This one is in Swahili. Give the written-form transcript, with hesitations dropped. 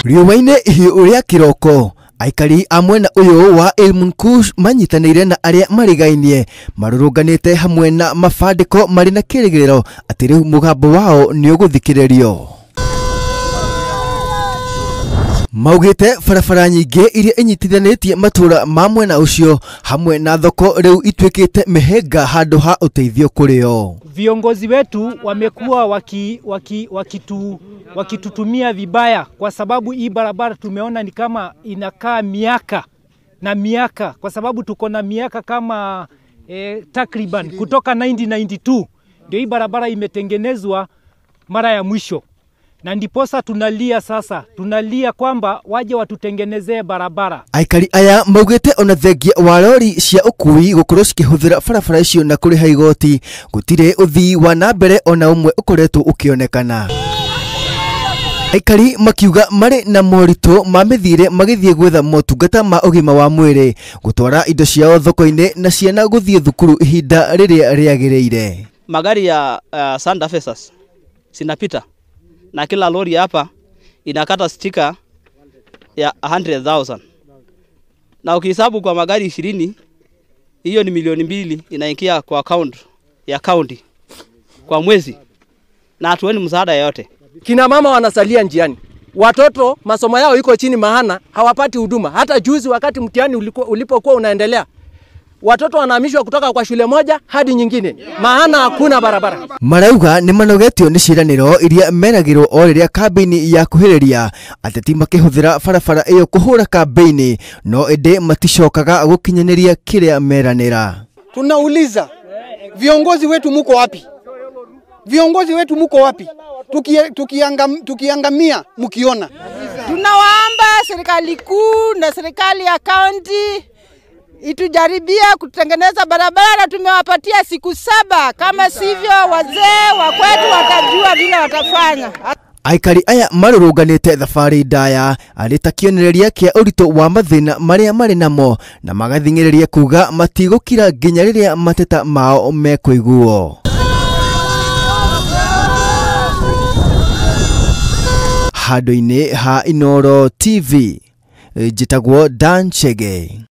Riũa-inĩ ihiũ rĩa kĩroko, aikari a mwena ũyũ wa Ilmunkush manyitanĩire na arĩa marigainie marũrũnganĩte hamwe na mabandĩko marĩ na kĩrĩgĩrĩro atĩ rĩu mũgambo wao nĩ ũgũthikĩrĩrio. Maugĩte barabara nyingĩ iria inyitithanĩtie matũra ma mwena ũcio hamwe na thoko rĩu ituĩkĩte mĩhĩnga handũ ha ũteithio kũrĩ o. Viongozi wetu wamekuwa wakitutumia vibaya, kwa sababu hii barabara tumeona ni kama inakaa miaka na miaka, kwa sababu tuko na miaka kama takriban kutoka 1992 ndio hii barabara imetengenezwa mara ya mwisho. Na ndiposa tunalia sasa, tunalia kwamba waje watutengenezee barabara. Aikari aya maugĩte ona thengia wa lori cia ũkui gũkorwo cikĩhũthĩra barabara icio na kũrĩha igoti, gũtirĩ ũthii wa na mbere ona ũmwe ũkoretwo ũkĩonekana. Aikari makiuga marĩ na moritũ ma mĩthiĩre magĩthiĩ gwetha motungata ma ũgima wa mwĩrĩ, gũtwara indo ciao thoko-inĩ na ciana gũthiĩ thukuru ihinda rĩrĩa rĩagĩrĩire. Magari ya Sanda Fesas sinapita na kila lori hapa inakata stika ya 100,000. Na ukihesabu kwa magari 20, hiyo ni milioni 2 inaingia kwa account ya county kwa mwezi, na hatuoni msaada yote. Kina mama wanasalia njiani, watoto masomo yao iko chini, maana hawapati huduma. Hata juzi wakati mtihani ulipokuwa unaendelea, watoto wanahamishwa kutoka kwa shule moja hadi nyingine, maana hakuna barabara. Marauga nĩ manogetio nĩ ciĩranĩro iria meragĩrwo o rĩrĩa kambĩini ya kuhĩrĩria ateti makĩhũthĩra barabara ĩyo kũhũra kambĩini, no ĩndĩ maticokaga gũkinyanĩria kĩrĩa meranĩra. Tunauliza, viongozi wetu muko wapi? Viongozi wetu muko wapi? Tukiangamia mkiona. Tunawaomba serikali kuu na serikali ya kaunti itujaribia kutengeneza barabara. Tumewapatia siku 7, kama sivyo wazee wa kwetu watajua vile watafanya. Aikari aya marũrũnganĩte thabarĩ ndaya arĩ ta kĩonereria kĩa ũritũ wa mathĩna marĩa marĩ namo, na magathing'ĩrĩria kuga matigũkira nginya rĩrĩa mateta mao mekũiguo. Handũ-inĩ ha Inooro TV, njĩtagwo Dan Chege.